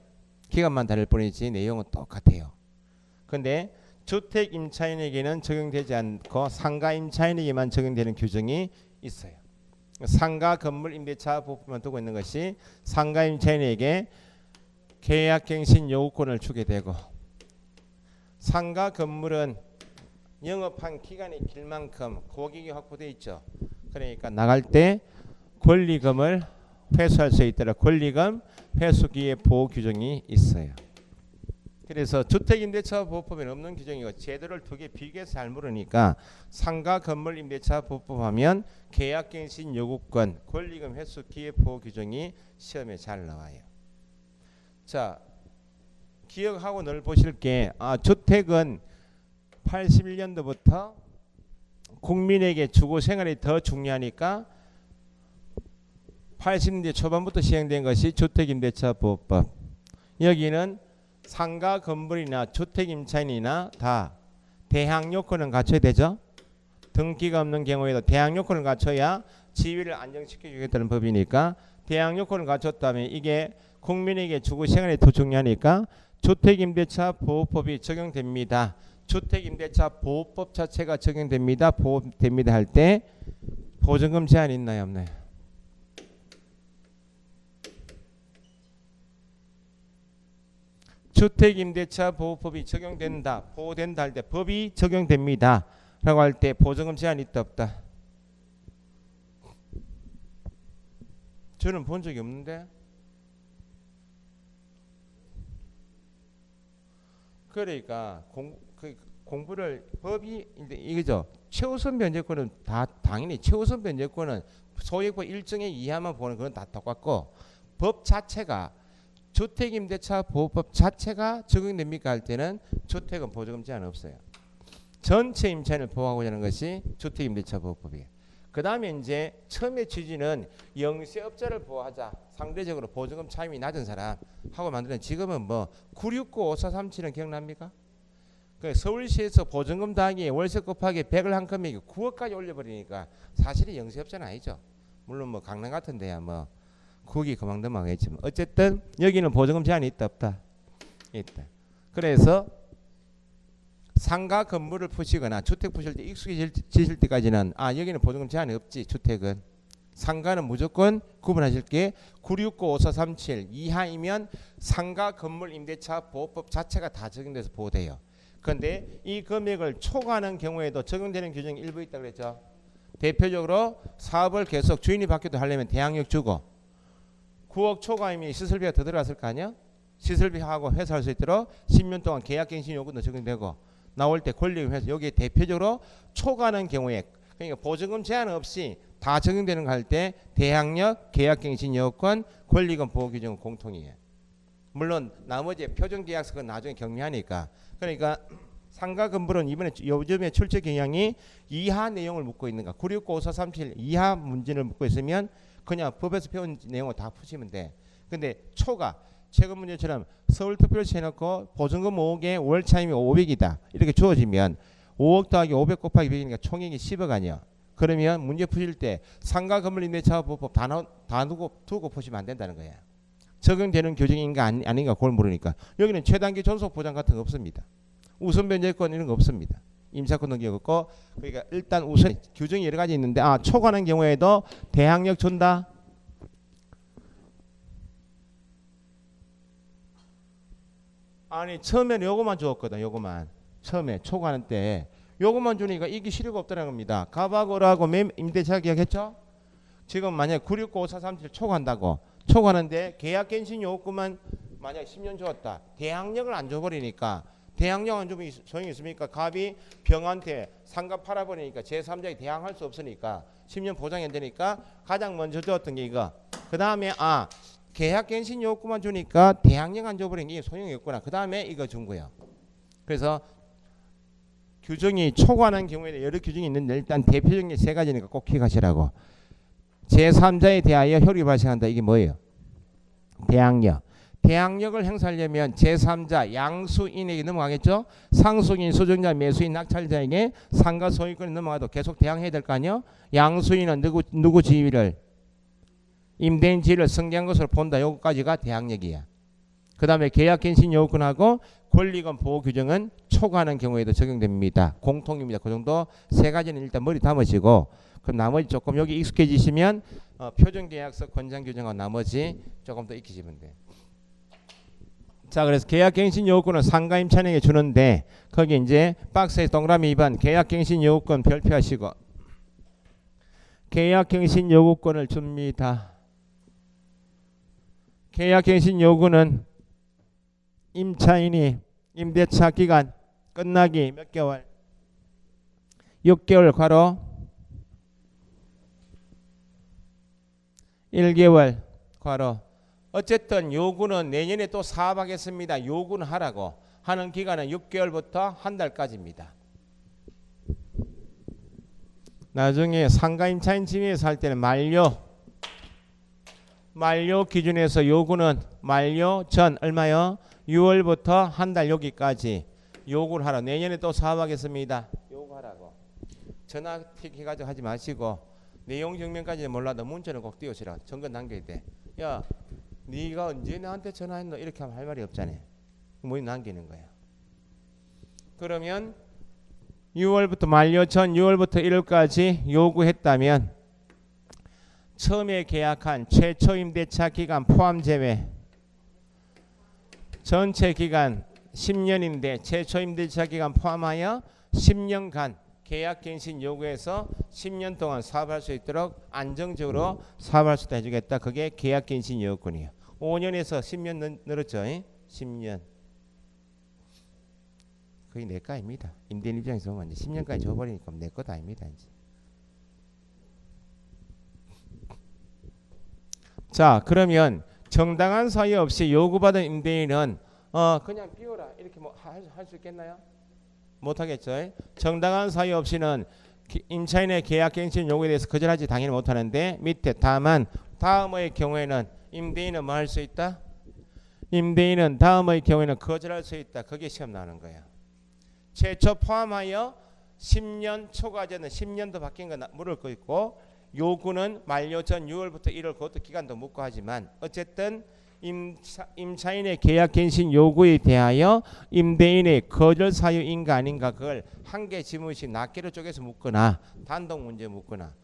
기간만 다를 뿐이지 내용은 똑같아요. 근데 주택 임차인에게는 적용되지 않고 상가 임차인에게만 적용되는 규정이 있어요. 상가 건물 임대차 보호법만 두고 있는 것이 상가 임차인에게 계약갱신 요구권을 주게 되고 상가 건물은 영업한 기간이 길 만큼 고객이 확보되어 있죠. 그러니까 나갈 때 권리금을 회수할 수 있도록 권리금 회수기의 보호 규정이 있어요. 그래서 주택임대차 보호법에는 없는 규정이고 제도를 두 개 비교해서 잘 모르니까 상가 건물 임대차 보호법 하면 계약갱신 요구권, 권리금 회수 기회 보호 규정이 시험에 잘 나와요. 자, 기억하고 늘 보실 게 주택은 81년도부터 국민에게 주거 생활이 더 중요하니까 80년대 초반부터 시행된 것이 주택임대차 보호법. 여기는 상가 건물이나 주택 임차인이나 다 대항 요건은 갖춰야 되죠. 등기가 없는 경우에도 대항 요건을 갖춰야 지위를 안정시켜 주겠다는 법이니까 대항 요건을 갖췄다면 이게 국민에게 주거 생활이 더 중요하니까 주택임대차 보호법이 적용됩니다. 주택임대차 보호법 자체가 적용됩니다. 보호됩니다 할 때 보증금 제한 있나요 없나요? 주택임대차 보호법이 적용된다, 보호된다 할 때 법이 적용됩니다 라고 할 때 보증금 제한이 있다 없다? 저는 본 적이 없는데. 그러니까 공부를 법이 이거죠. 최우선 변제권은 다 당연히 최우선 변제권은 소유권 일정의 이하만 보는 건 다 똑같고 법 자체가 주택임대차 보호법 자체가 적용됩니까 할 때는 주택은 보증금 제한 없어요. 전체 임차인을 보호하고자 하는 것이 주택임대차 보호법이에요. 그 다음에 이제 처음에 취지는 영세업자를 보호하자. 상대적으로 보증금 차임이 낮은 사람 하고 만드는 지금은 뭐 969, 5437은 기억납니까? 그 서울시에서 보증금 더하기 월세 곱하기 100을 한 금액이 9억까지 올려버리니까 사실은 영세업자는 아니죠. 물론 뭐 강남 같은 데야 뭐 9억이 그만큼 하겠지만 어쨌든 여기는 보증금 제한이 있다 없다? 있다. 그래서 상가 건물을 푸시거나 주택 푸실 때 익숙해지실 때까지는 여기는 보증금 제한이 없지 주택은 상가는 무조건 구분하실 게 9695437 이하이면 상가 건물 임대차 보호법 자체가 다 적용돼서 보호돼요. 그런데 이 금액을 초과하는 경우에도 적용되는 규정이 일부 있다고 그랬죠. 대표적으로 사업을 계속 주인이 바뀌어도 하려면 대항력 주고 9억 초과이면 시설비가 더 들어갔을 거 아니야? 시설비하고 회수할 수 있도록 10년 동안 계약갱신 요금도 적용되고 나올 때 권리금 회수 여기에 대표적으로 초과하는 경우에 그러니까 보증금 제한 없이 다 적용되는 거 할 때 대항력, 계약갱신 여건, 권리금 보호 규정은 공통이에요. 물론 나머지 표준계약서는 나중에 격리하니까 그러니까 상가 건물은 이번에 요즘에 출제 경향이 이하 내용을 묻고 있는가 9695437 이하 문제를 묻고 있으면 그냥 법에서 배운 내용을 다 푸시면 돼. 근데 초과 최근 문제처럼 서울특별시 해놓고 보증금 5억에 월 차임이 500이다 이렇게 주어지면 5억 더하기 500 곱하기 100이니까 총액이 10억 아니야. 그러면 문제 푸실 때 상가 건물 임대차 보호법 다 두고 푸시면 안 된다는 거야. 적용되는 규정인가 아닌가 그걸 모르니까 여기는 최단기 존속 보장 같은 거 없습니다. 우선 변제권 이런 거 없습니다. 임차권 등기 없고 그러니까 일단 우선 규정이 여러 가지 있는데 초과하는 경우에도 대항력 준다. 아니 처음에는 요거만 주었거든. 요거만 처음에 초과하는 때 요거만 주니까 이게 실효가 없다는 겁니다. 가바고라고 임대차 계약했죠. 지금 만약 9695437 초과한다고 초과하는데 계약갱신 요건만 만약 10년 주었다. 대항력을 안 줘버리니까 대항력 안 주면 소용이 있습니까? 갑이 병한테 상가 팔아버리니까 제3자에 대항할 수 없으니까 10년 보장이 안 되니까 가장 먼저 주었던 게 이거. 그 다음에 계약갱신 요건만 주니까 대항력 안 줘버리는 게 소용이 없구나. 그 다음에 이거 준 거예요. 그래서 규정이 초과하는 경우에 여러 규정이 있는데 일단 대표적인 게 세 가지니까 꼭 기억하시라고. 제3자에 대하여 효력이 발생한다. 이게 뭐예요? 대항력. 대항력을 행사하려면 제3자 양수인에게 넘어가겠죠. 상속인, 수정자, 매수인, 낙찰자에게 상가 소유권이 넘어가도 계속 대항해야 될 거 아니에요. 양수인은 누구 지위를 임대인 지위를 승계한 것으로 본다. 요거까지가 대항력이야. 그 다음에 계약갱신 요건하고 권리금 보호 규정은 초과하는 경우에도 적용됩니다. 공통입니다. 그 정도 세 가지는 일단 머리 담으시고 그럼 나머지 조금 여기 익숙해지시면 표준계약서 권장 규정하고 나머지 조금 더 익히시면 돼요. 자, 그래서 계약갱신 요건은 상가 임차인에게 주는데 거기 이제 박스에 동그라미 2번 계약갱신 요건 별표하시고 계약갱신 요구권을 줍니다. 계약갱신 요구는 임차인이 임대차 기간 끝나기 몇 개월? 6개월 괄호 1개월 괄호 어쨌든 요구는 내년에 또 사업하겠습니다. 요구는 하라고 하는 기간은 6개월부터 한 달까지입니다. 나중에 상가 임차인 지위에서 할 때는 만료 기준에서 요구는 만료 전 얼마요? 6월부터 한 달 여기까지 요구를 하라. 내년에 또 사업하겠습니다. 요구하라고. 전화틱 해가지고 하지 마시고 내용 증명까지는 몰라도 문자는 꼭 띄우시라. 정건 남겨야 돼. 야, 네가 언제 나한테 전화했노? 이렇게 하면 할 말이 없잖아요. 뭐 남기는 거야. 그러면 6월부터 만료 전 6월부터 1월까지 요구했다면 처음에 계약한 최초 임대차 기간 포함 제외 전체 기간 10년인데 최초 임대차 기간 포함하여 10년간 계약갱신 요구해서 10년 동안 사업할 수 있도록 안정적으로 사업할 수 있도록 해주겠다. 그게 계약갱신 요건이에요. 5년에서 10년 늘었죠. 10년. 그게 내 거 아닙니다. 임대인 입장에서 보면 이제 10년까지 줘버리니까 내 것도 아닙니다. 이제. 자, 그러면 정당한 사유 없이 요구받은 임대인은 그냥 비워라 이렇게 뭐 할 수 있겠나요? 못하겠죠. 정당한 사유 없이는 임차인의 계약갱신 요구에 대해서 거절하지 당연히 못하는데 밑에 다만 다음의 경우에는 임대인은 뭐 할 수 있다? 임대인은 다음의 경우에는 거절할 수 있다. 그게 시험 나오는 거예요. 최초 포함하여 10년 초과제는 10년도 바뀐 거 물을 거 있고 요구는 만료 전 6월부터 1월 그것도 기간도 묻고 하지만 어쨌든 임차인의 계약갱신 요구에 대하여 임대인의 거절 사유인가 아닌가 그걸 한 개 지문씩 낱개로 쪼개서 묻거나 단독 문제 묻거나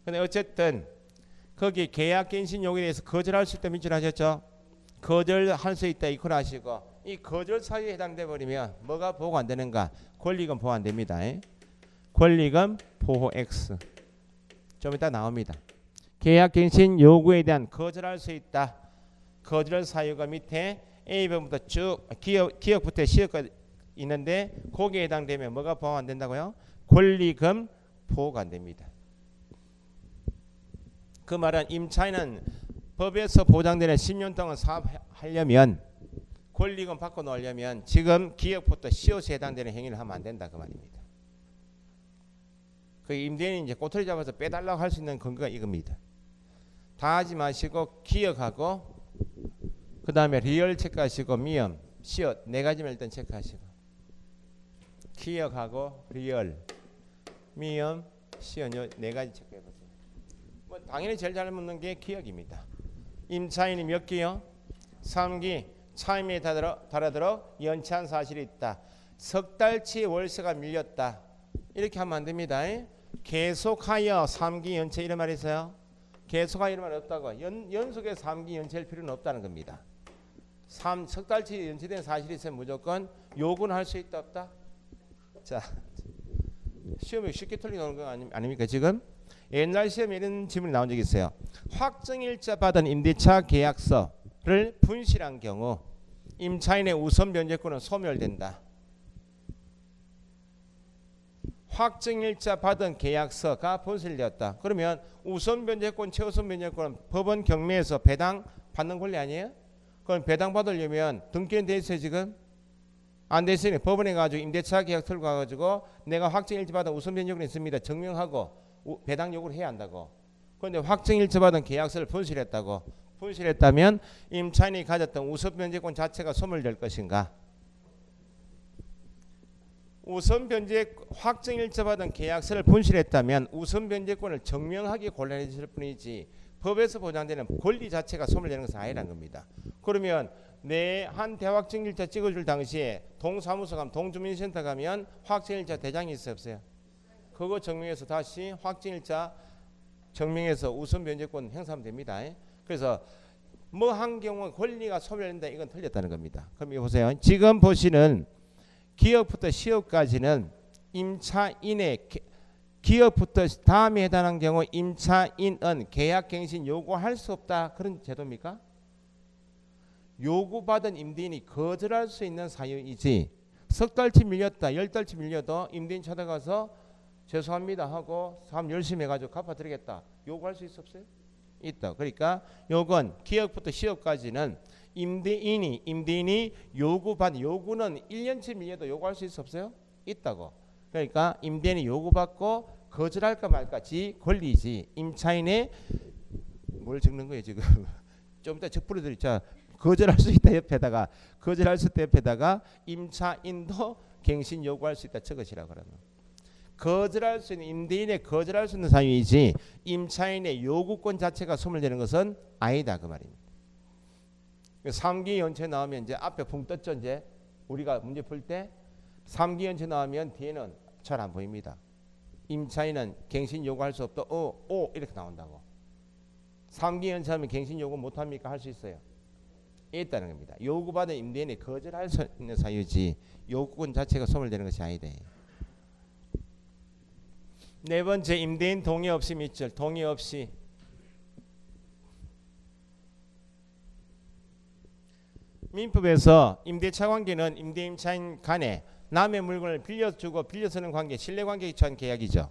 근데 어쨌든 거기 계약갱신 요구에 대해서 거절할 수 있다 밑줄 하셨죠? 거절할 수 있다 이퀄 하시고 이 거절 사유에 해당돼 버리면 뭐가 보호가 안 되는가? 권리금 보호 안 됩니다. 권리금 보호 X 좀 이따 나옵니다. 계약갱신 요구에 대한 거절할 수 있다. 거절 사유가 밑에 A번부터 쭉 기억부터 시역까지 있는데 거기에 해당되면 뭐가 보호 안 된다고요? 권리금 보호가 안 됩니다. 그 말은 임차인은 법에서 보장되는 10년 동안 사업하려면 권리금 받고 놀려면 지금 기업부터 시효에 해당되는 행위를 하면 안 된다 그 말입니다. 그 임대인이 이제 꼬투리 잡아서 빼달라고 할 수 있는 근거가 이겁니다. 다 하지 마시고 기억하고 그 다음에 리얼 체크하시고 미음, 시효 네 가지만 일단 체크하시고 기억하고 리얼, 미음, 시효 네 가지 체크해보세요. 뭐 당연히 제일 잘 묻는 게 기억입니다. 임차인이 몇 기요? 3기 차임에 달아들어 연체한 사실이 있다. 석 달치 월세가 밀렸다. 이렇게 하면 안 됩니다. 계속하여 3기 연체 이런 말이 있어요. 계속하여 이런 말이 없다고. 연속에 3기 연체할 필요는 없다는 겁니다. 석 달치 연체된 사실이 있으면 무조건 요구는 할 수 있다 없다. 자, 시험에 쉽게 틀리는 거 아닙니까 지금? 옛날 시험에 이런 질문이 나온 적이 있어요. 확정일자 받은 임대차 계약서를 분실한 경우 임차인의 우선 변제권은 소멸된다. 확정일자 받은 계약서가 분실되었다. 그러면 우선 변제권, 최우선 변제권은 법원 경매에서 배당 받는 권리 아니에요? 그럼 배당 받으려면 등기는 돼 있어요 지금? 안 돼 있으니 법원에 가지고 임대차 계약 틀고 가지고 내가 확정일자 받은 우선 변제권이 있습니다. 증명하고 배당 요구를 해야 한다고. 그런데 확정일자 받은 계약서를 분실했다고. 분실했다면 임차인이 가졌던 우선 변제권 자체가 소멸될 것인가? 우선 변제 확정일자 받은 계약서를 분실했다면 우선 변제권을 증명하기 곤란해질 뿐이지 법에서 보장되는 권리 자체가 소멸되는 것은 아니라는 겁니다. 그러면 내 한 대확정일자 찍어줄 당시에 동사무소 가면 동주민센터 가면 확정일자 대장이 있어요 없어요? 그거 증명해서 다시 확정일자 증명해서 우선 변제권 행사하면 됩니다. 그래서 뭐 한 경우 권리가 소멸된다 이건 틀렸다는 겁니다. 그럼 이거 보세요. 지금 보시는 기업부터 시효까지는 임차인의 기업부터 다음에 해당하는 경우 임차인은 계약갱신 요구할 수 없다 그런 제도입니까? 요구받은 임대인이 거절할 수 있는 사유이지 석 달치 밀렸다 10달치 밀려도 임대인 찾아가서 죄송합니다 하고 사업 열심히 해가지고 갚아드리겠다 요구할 수 있어 없어요? 있다. 그러니까 요건 기업부터 시효까지는 임대인이 요구받은 요구는 1년치 밀려도 요구할 수 있어 없어요? 있다고. 그러니까 임대인이 요구받고 거절할까 말까지 권리지 임차인의 뭘 적는 거예요 지금? 좀 이따 적부로들 자 거절할 수 있다 옆에다가 거절할 수 있다 옆에다가 임차인도 갱신 요구할 수 있다 적으시라 그러면 거절할 수 있는 임대인의 거절할 수 있는 사유이지 임차인의 요구권 자체가 소멸되는 것은 아니다 그 말입니다. 3기 연체 나오면 이제 앞에 붕 떴죠 이제 우리가 문제 풀 때 3기 연체 나오면 뒤에는 잘 안 보입니다. 임차인은 갱신 요구할 수 없다. 오 이렇게 나온다고. 3기 연체하면 갱신 요구 못합니까? 할 수 있어요. 있다는 겁니다. 요구받은 임대인이 거절할 수 있는 사유지 요구권 자체가 소멸되는 것이 아니다. 네 번째 임대인 동의 없이 밑줄 동의 없이 민법에서 임대차 관계는 임대 임차인 간에 남의 물건을 빌려주고 빌려쓰는 관계 신뢰관계에 처한 계약이죠.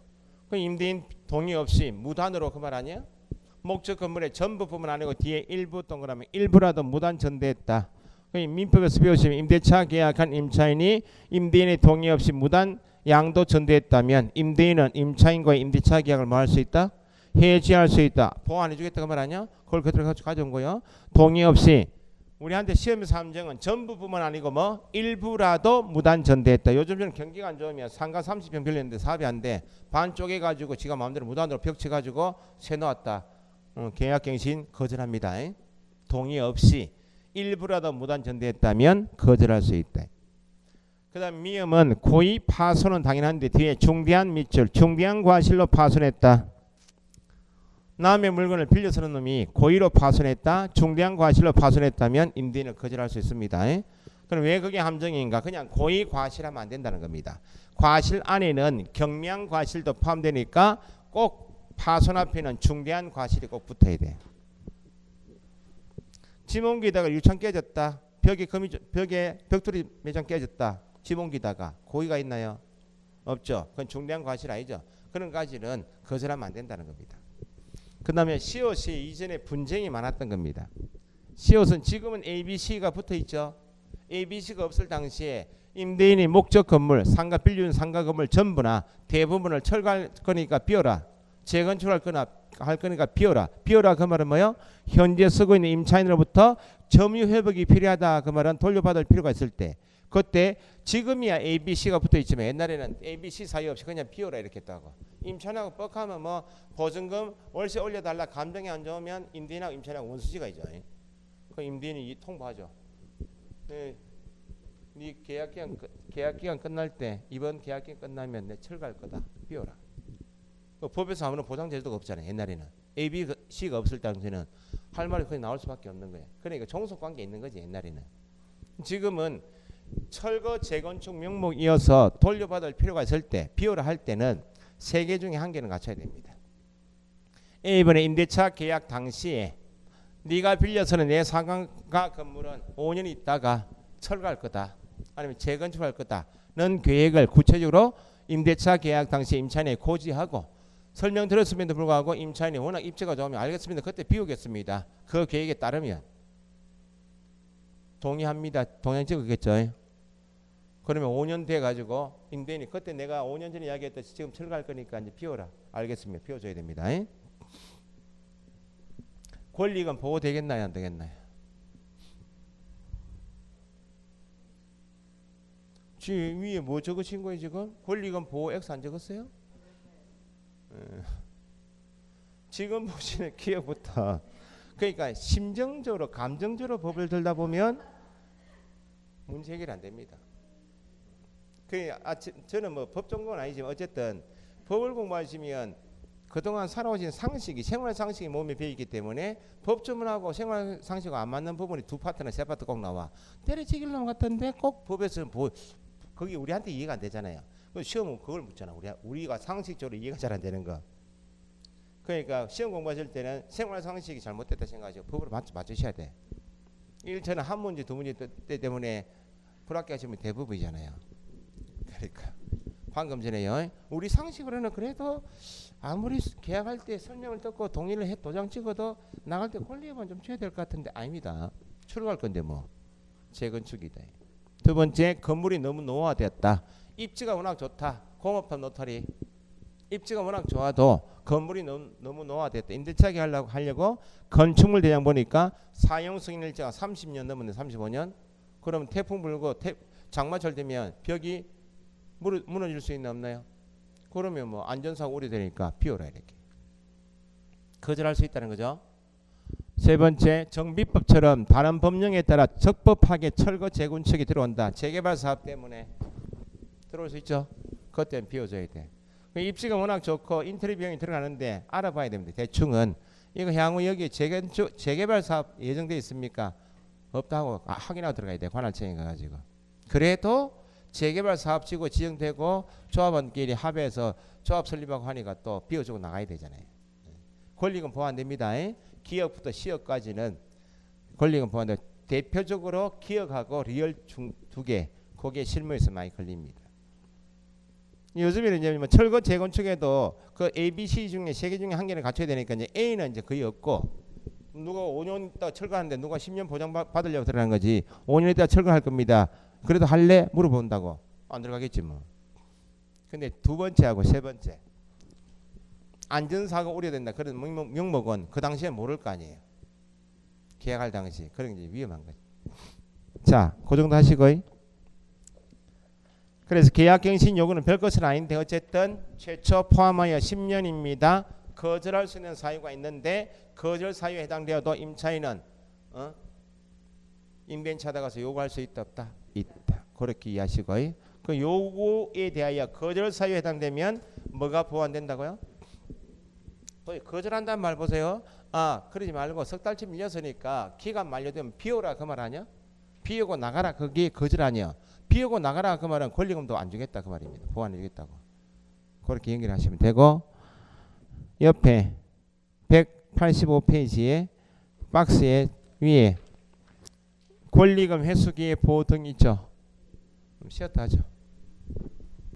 그 임대인 동의 없이 무단으로 그 말 아니야? 목적 건물의 전부 부분 아니고 뒤에 일부 동그라미 일부라도 무단 전대했다. 민법에서 배우시면 임대차 계약한 임차인이 임대인의 동의 없이 무단 양도 전대했다면 임대인은 임차인과의 임대차 계약을 뭐 할 수 있다? 해지할 수 있다. 보호 안 해주겠다 그 말 아니야? 그걸 그대로 가져온 거요. 동의 없이 우리한테 시험에서 함정은 전부 부분 아니고 뭐 일부라도 무단 전대했다. 요즘 저는 경기가 안 좋으면 상가 30평 빌렸는데 사업이 안 돼. 반 쪼개가지고 지가 마음대로 무단으로 벽 쳐가지고 세 놓았다. 계약갱신 거절합니다. 동의 없이 일부라도 무단 전대했다면 거절할 수 있다. 그 다음 미음은 고의 파손은 당연한데 뒤에 중대한 밑줄 중대한 과실로 파손했다. 남의 물건을 빌려서는 놈이 고의로 파손했다, 중대한 과실로 파손했다면 임대인은 거절할 수 있습니다. 그럼 왜 그게 함정인가? 그냥 고의 과실하면 안 된다는 겁니다. 과실 안에는 경미한 과실도 포함되니까 꼭 파손 앞에는 중대한 과실이 꼭 붙어야 돼. 짐 옮기다가 유창 깨졌다. 벽에 벽돌이 매장 깨졌다. 짐 옮기다가 고의가 있나요? 없죠. 그건 중대한 과실 아니죠. 그런 과실은 거절하면 안 된다는 겁니다. 그 다음에 시옷이 이전에 분쟁이 많았던 겁니다. 시옷은 지금은 ABC가 붙어 있죠. ABC가 없을 당시에 임대인이 목적 건물, 상가 빌려준 상가 건물 전부나 대부분을 철거할 거니까 비워라. 재건축할 거니까 비워라. 비워라 그 말은 뭐요? 현재 쓰고 있는 임차인으로부터 점유 회복이 필요하다. 그 말은 돌려받을 필요가 있을 때. 그때 지금이야 ABC가 붙어 있지만 옛날에는 ABC 사이 없이 그냥 비워라 이렇게 했다고. 임차인하고 뻑하면 뭐 보증금 월세 올려달라. 감정이 안 좋으면 임대인하고 임차인하고 원수지가 있죠. 그 임대인이 통보하죠. 네 계약기간 끝날 때 이번 계약기간 끝나면 내 철거할 거다. 비워라. 법에서 아무런 보장 제도가 없잖아요. 옛날에는 ABC가 없을 당시에는 할 말이 거의 나올 수밖에 없는 거예요. 그러니까 종속관계 있는 거지 옛날에는. 지금은 철거 재건축 명목 이어서 돌려받을 필요가 있을 때 비워라 할 때는 세 개 중에 한 개는 갖춰야 됩니다. A번에 임대차 계약 당시에 네가 빌려서는 내 상가 건물은 5년 있다가 철거할 거다. 아니면 재건축할 거다는 계획을 구체적으로 임대차 계약 당시 임차인에 고지하고 설명드렸음에도 불구하고 임차인이 워낙 입지가 좋으면 알겠습니다. 그때 비우겠습니다. 그 계획에 따르면 동의합니다. 동의한 찍었겠죠. 그러면 5년 돼 가지고 임대인이 그때 내가 5년 전에 이야기했듯이 지금 철거할 거니까 이제 비워라. 알겠습니다. 비워줘야 됩니다. 권리금 보호되겠나요? 안 되겠나요? 지금 위에 뭐 적으신 거예요 지금? 권리금 보호 X 안 적었어요? 지금 보시는 기억부터 그러니까 심정적으로 감정적으로 법을 들다 보면 문제 해결 안 됩니다. 저는 뭐 법 전공은 아니지만 어쨌든 법을 공부하시면 그동안 살아오신 상식이 생활 상식이 몸에 배있기 때문에 법 전문하고 생활 상식과 안 맞는 부분이 두 파트나 세 파트 꼭 나와. 때려치길 놈 같은데 꼭 법에서는 거기 우리한테 이해가 안 되잖아요. 시험은 그걸 묻잖아. 우리가 상식적으로 이해가 잘 안 되는 거. 그러니까 시험 공부하실 때는 생활 상식이 잘못됐다 생각하시고 법으로 맞추셔야 돼. 1차는 한 문제 두 문제 때문에 불합격하시면 대부분이잖아요. 그러니까 방금 전에요. 우리 상식으로는 그래도 아무리 계약할 때 설명을 듣고 동의를 해 도장 찍어도 나갈 때 권리금은 좀 줘야 될 것 같은데 아닙니다. 출고할 건데 뭐 재건축이다. 두 번째 건물이 너무 노화됐다. 입지가 워낙 좋다. 공업탑 노타리 입지가 워낙 좋아도 건물이 너무 노화됐다. 임대차게 하려고 건축물 대장 보니까 사용승인 일자가 30년 넘었는데 35년. 그럼 태풍 불고 장마철 되면 벽이 무너질 수 있나 없나요? 그러면 뭐 안전사고 우려되니까 비워라 이렇게. 거절할 수 있다는 거죠. 세 번째 정비법처럼 다른 법령에 따라 적법하게 철거 재건축이 들어온다. 재개발 사업 때문에 들어올 수 있죠. 그것 때문에 비워줘야 돼. 입지가 워낙 좋고 인테리어 비용이 들어가는데 알아봐야 됩니다. 대충은 이거 향후 여기 재개발 사업 예정돼 있습니까? 없다고 확인하고 들어가야 돼. 관할청에 가가지고. 그래도 재개발 사업지구 지정되고 조합원끼리 합해서 조합 설립하고 하니까 또 비워주고 나가야 되잖아요. 권리금 보호 안 됩니다. 기업부터 시업까지는 권리금 보호 안 돼요. 대표적으로 기업하고 리얼 두 개, 거기에 실무에서 많이 걸립니다. 요즘에는 이제 뭐 철거 재건축에도 그 A, B, C 중에 세 개 중에 한 개를 갖춰야 되니까 이제 A는 이제 거의 없고 누가 5년 있다 철거하는데 누가 10년 보장 받으려고 들어가는 거지. 5년 있다 철거할 겁니다. 그래도 할래? 물어본다고. 안 들어가겠지 뭐. 근데 두 번째하고 세 번째 안전사고 우려된다. 그런 명목은 그 당시에 모를 거 아니에요. 계약할 당시. 그런 게 위험한 거지. 자, 그 정도 하시고요. 그래서 계약갱신 요구는 별것은 아닌데 어쨌든 최초 포함하여 10년입니다. 거절할 수 있는 사유가 있는데 거절 사유에 해당되어도 임차인은 임대인 찾아가서 요구할 수 있다 없다? 있다. 그렇게 이해하시고요. 그 요구에 대하여 거절 사유에 해당되면 뭐가 보완된다고요? 거절한다는 말 보세요. 아, 그러지 말고 석 달치 밀렸으니까 기간 만료되면 비워라 그 말 아니야? 비우고 나가라 그게 거절 아니야. 비우고 나가라 그 말은 권리금도 안 주겠다 그 말입니다. 보완해 주겠다고. 그렇게 연결하시면 되고, 옆에 185페이지에 박스에 위에 권리금 회수기의 보호 등 있죠. 쉬었다 하죠.